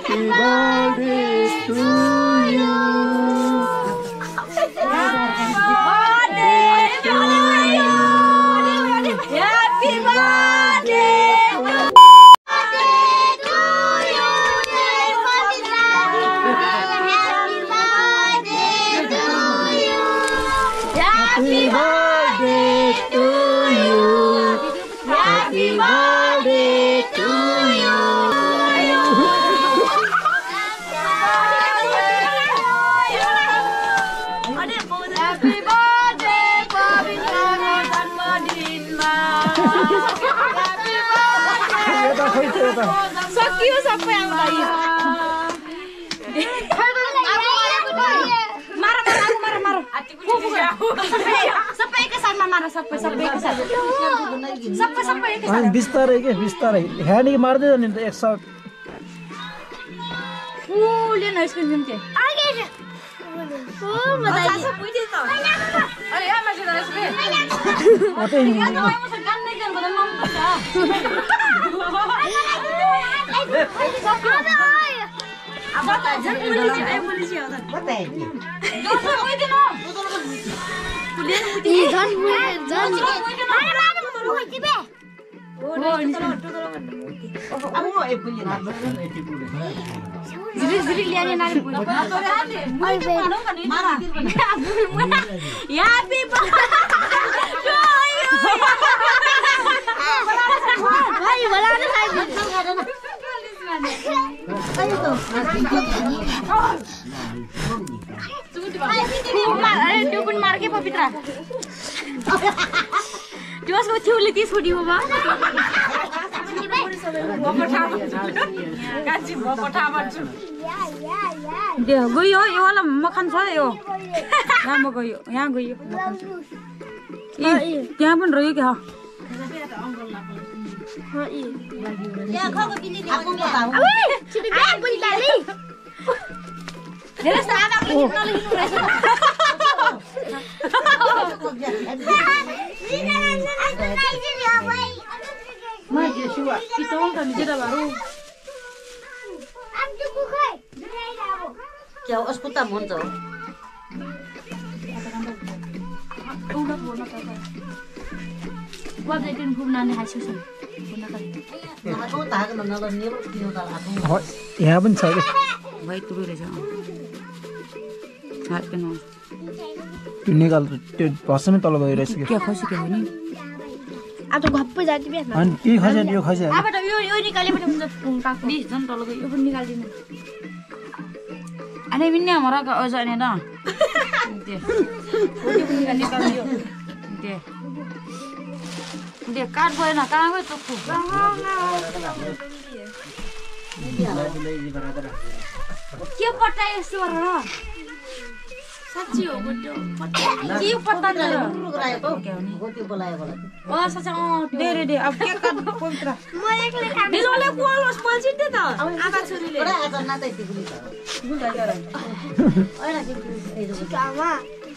Happy birthday to you. सकियो सबै आउँदा यो मार सबै एकै साथमा मार सबै एकै साथ सबै एकै साथ बिस्तारै के बिस्तारै ह्यान्ड मार्दै जाने त एक साथ फुले न आइसक्रिम दिन्थे आगे ओ मलाई सासु पुइदे त अरे या मान्छे दरेस बे अतै गान नै गर्न बदल मन पर्छ अब त झन् पुलिस हो त बताए दोस्रो पुइदे न पुले पुइदे झन् अब म ए पुलिस झिरी ल्याने नानी पुइदे मारा ह्यापी भाइ भला न त्यो पनि मार के पवित्र त्यसको थिउले ती छोडी हो बा गयो यो वाला मखान छ यो यहाँ म गयो यहाँ गयो त्यहाँ पनि रह्यो क्या क्या उसको त हुन्छ यहाँ पनि छ कि भाइ तुरु रहेछ त्यो निकाल त्यो भसमै तल गइरहेछ कि के खसी के हो नि अब त घप्पै जाति बे अनि के खस्यो यो खस्यो अब त यो निकाले पनि हुन्छ काक्दी झन् तल गयो यो पनि निकाल्दिनु अनि पनि हमरा अझ नि न दे ओटी पनि निकाल दियो दे दे काट भएन कहाँ गयो चोखो के पटायो यस्तो गरेर साँच्ची हो गोटो के पत्ता छ ओ साँच्ची दे रे दे अब के काट पवित्र म एक्लै खाने दिलोले बोलोस् पल्छिटे त आमा छोरीले पुरा आज नातै तिगुली त ओइ आमा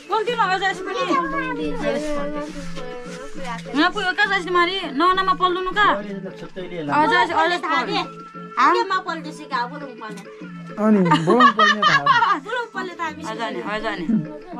बोल्दिन अझ यसपालि यहाँ पुग्यो का जसले मारी नौनामा पल्दुनु का अझ थाहा आमा पल्टे सिका बोल्नु पर्ने अनि बोल्नु पर्ने त बोल्नु पर्ने त हामी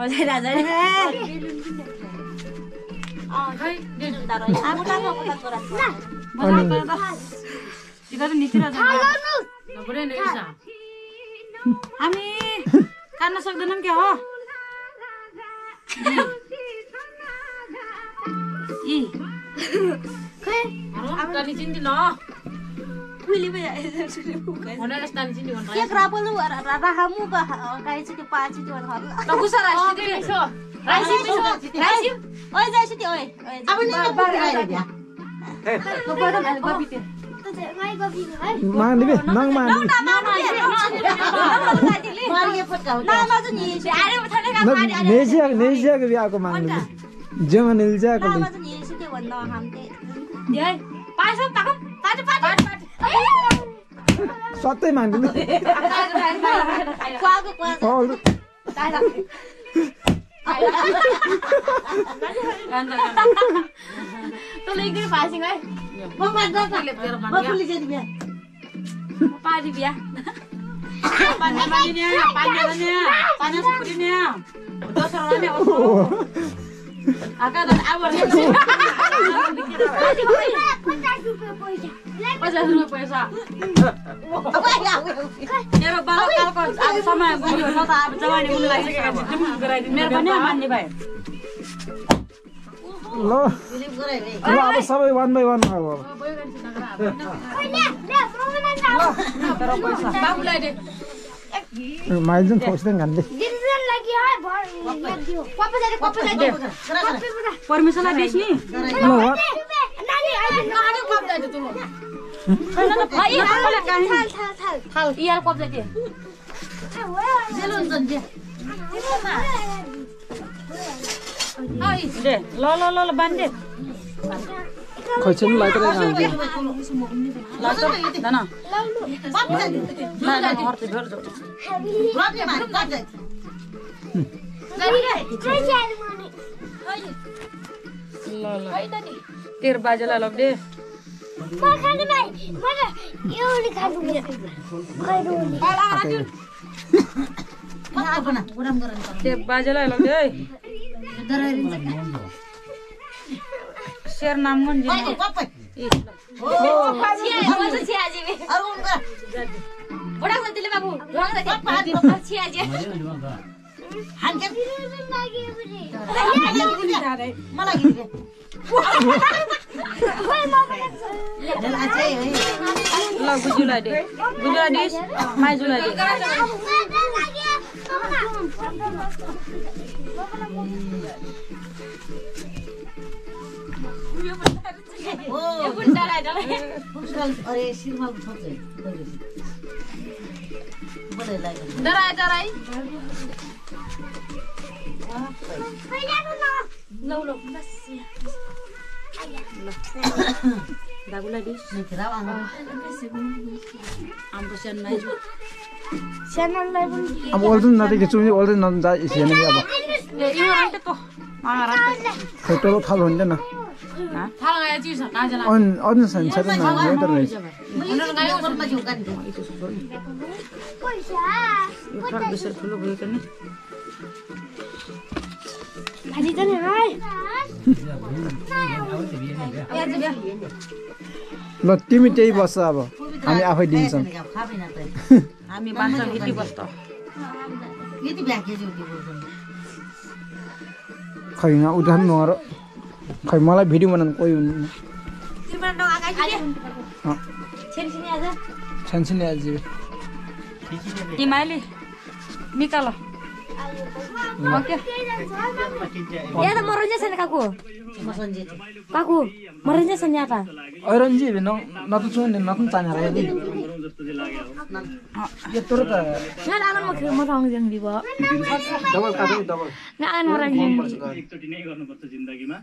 अझै राजा खै देनु दारो आमा ताको पता गरा अनि इधर नीचे राजा नबरे नै छ हामी काट्न सक्दैनौं के हो ई खै अब त नि चिन्दिन पुली बे होना रस्तानी चिन्दिन के क्रापलु राहामु का गाइछ त्यो पाछि त्यो हरला नकुसा राइस दिसो राइस ओइ जाइछ त्यो ओइ अब नि बार आइले बिया तो बडो भाइ गबिते माग्ने बे नङ माग्ने मारिए फटका हो नाम आज नि अरे उठाले का मारि अरे नेजिया के बियाको माग्ने जेमा निल्जाको नाम आज नि सुके भन्न हामीले दे पाइस पाक पाट सत्तै माग्ने क्वाको तारा तो लेकिन पासिङ है म पुलिस बिया पारी बिया पानी सुपुरी दोस्रो लाने आका अब 50 रुपैयाँ पैसा मेरो बालकालको अब समय बुझ्यो न त अब जवानी हुन लागिसकेको छ गराइदिनु मेरो पनि मान्ने भाइ ल अब सबै 1 by 1 खाऊ अब तर पैसा बाबुलाई दे माइजन खोज्दै गान्दै परमिसनलाई देश नि ल वाट ल बान्धे खैछन् लाइटर गान्दै तेरो बाजेलाई लग्दे तेरो बाजेलाई लग्दे है शेर नाम मन जी ल गुजुलाई दे माइजुलाई दे डराई दागुलाई दिस हाम्रो सानो माइजु अब ओल्दन नदेखे चुनी ओल्दन नजा इसेन अब यो रान्टे त फोटो थाल हुँदैन थाहा आयो चिज काजला अन संसार न नेटर रहेछ यो ट्रक बेसर ठुलो भयो कनी ल तिमी त्यही बस्छ अब हामी आफै दिन्छौँ हामी बान्छ भिटी बस्छ खै यहाँ उठान नगर खै मलाई भिडियो बनाउनु कोही हुन्न छान्छिने आज इमाइली निकाल यहाँ त मरन्जे छैन काकु मरन्जे छैन यहाँ त ऐरन्जी न त चुने न त चाना रहे ये तोर त यहाँ आलन म थाउजन दिब डबल काटो डबल न आलन मरन्जे एकचोटि नै गर्नुपर्छ जिन्दगीमा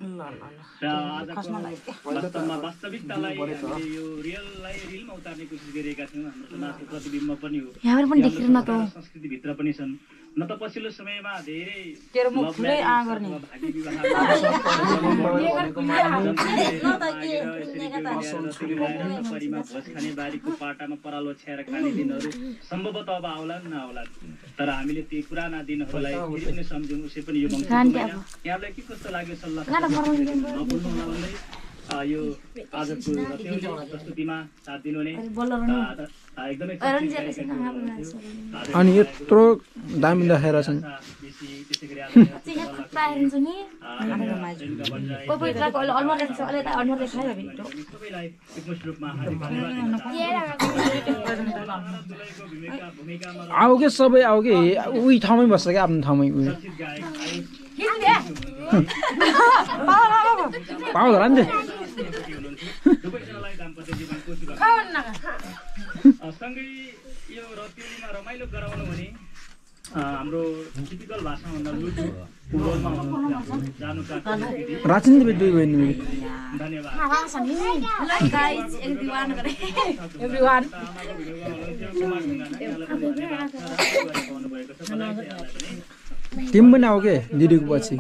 र आजको वास्तविकतालाई हामीले यो रिलमा उतार्ने कोसिस गरिरहेका थियौँ हाम्रो समाजको प्रतिबिम्ब पनि हो यहाँ पनि देखिरहन त संस्कृति भित्र पनि छन् न त पछिल्लो समयमा धेरै तेरो मुख ठुलै आ गर्ने परिमा भोज खाने बारीको पाटामा पराल ओछ्याएर खाने दिनहरू सम्भवतः अब आउलान् नआउलान् तर हामीले ती पुराना दिनहरूलाई फेरि पनि सम्झौँ उसै पनि यो यहाँलाई के कस्तो लाग्यो सल्लाह नभुल्नु होला भन्दै यो आजको प्रस्तुतिमा साथ दिनुहुने एकदमै अनि यत्रो दामी देखाएर छन् आऊ के सबै आऊ के उही ठाउँमै बस्छ क्या आफ्नो ठाउँमै उयो पाउँछ होला नि सँगै यो रतिमा रमाइलो गराउनु भने हाम्रो टिपिकल भाषामा भन्दा लुटु फुटबलमा जानु राचिन दुई बहिनी धन्यवाद तिमी पनि आऊ के दिदीको पछि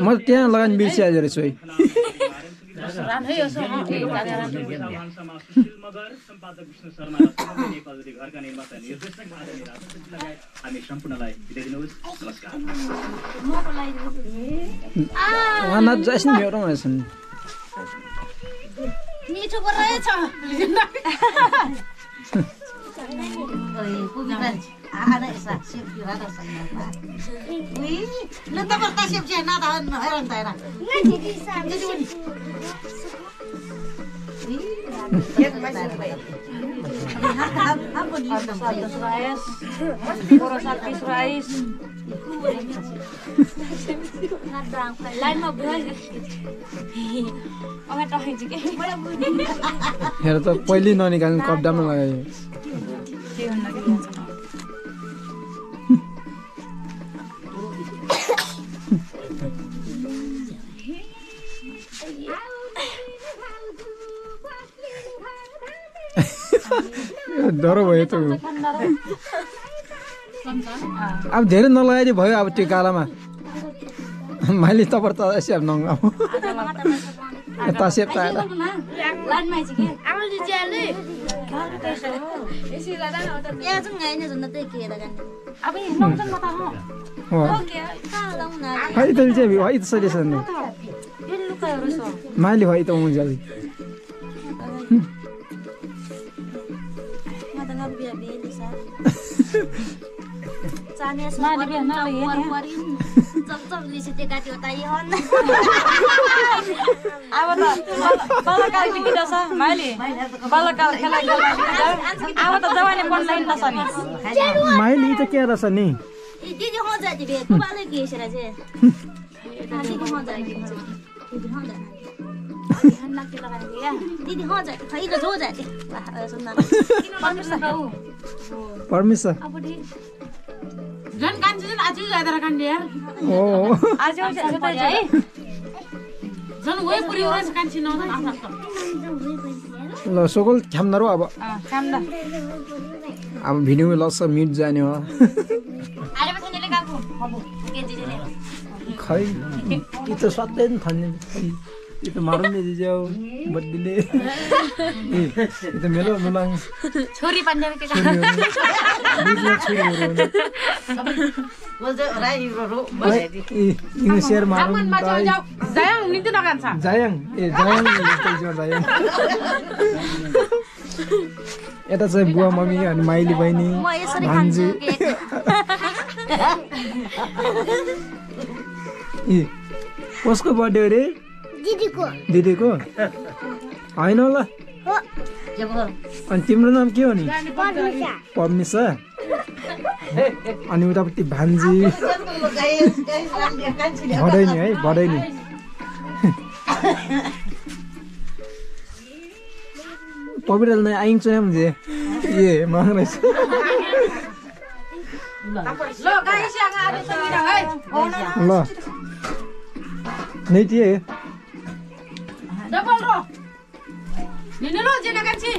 म त्यहाँ लगानी बिर्सिहाल्यो रहेछु है भान्सामा सुशील मगर सम्पादक विष्णु शर्मा र सुमन नेपाली घरका निर्माता निर्देशक आदरणीय राजेश लगायत हामी सम्पूर्णलाई बिदा दिनुहोस् नमस्कार उहाँ जैसन एउटा भनेछन् मिठो पो रहेछ हेर त पहिले ननिकाल्नु कपडामा लगायो डर भयो त अब धेरै नलगाइदियो भयो अब त्यो गालामा मैले तबर त स्याप नङ अब तसेप त माइली भाइ त हुन्छ माइली त के रहेछ नि दीदी हो जाती है तू वाले की इशारा से दीदी हो जाएगी दीदी हो जाती खाई तो हो जाती सुनना परमिशन जन कान्छ जन आज ज्यादा काण्डे यार ओ आज ज्यादा है जन वही पुरी ओरस कान्छ न ल सोगल खाम्दा रो अब खाम्दा अब भिडियो लस म्युट जाने हो अरे बसने काकू के दिदीले खै यो त सधैँ नि खाने यो त मारुने दिजाउ बड्डीले ए यो त मेरो मुलाङ छोरी पाण्डे के छोरी इङ शेयर मारुन जायङ निते नगान्छ जायङ ए जायङ जायङ यता चाहिँ बुवा मम्मी अनि माइली बहिनी म यसरी खान्छु ए कसको बर्थडे हो रे दिदीको होइन ल अनि तिम्रो नाम के हो नि पर्मिसा अनि उतापट्टि भान्जी भदैनी है भदैनी पवित्र नै आइन्छ नि मुझे ये माग रहेछ ल गाइस यहाँ आएर त मिरा है ल नै थिए डबल रो निने लो जेना कान्छी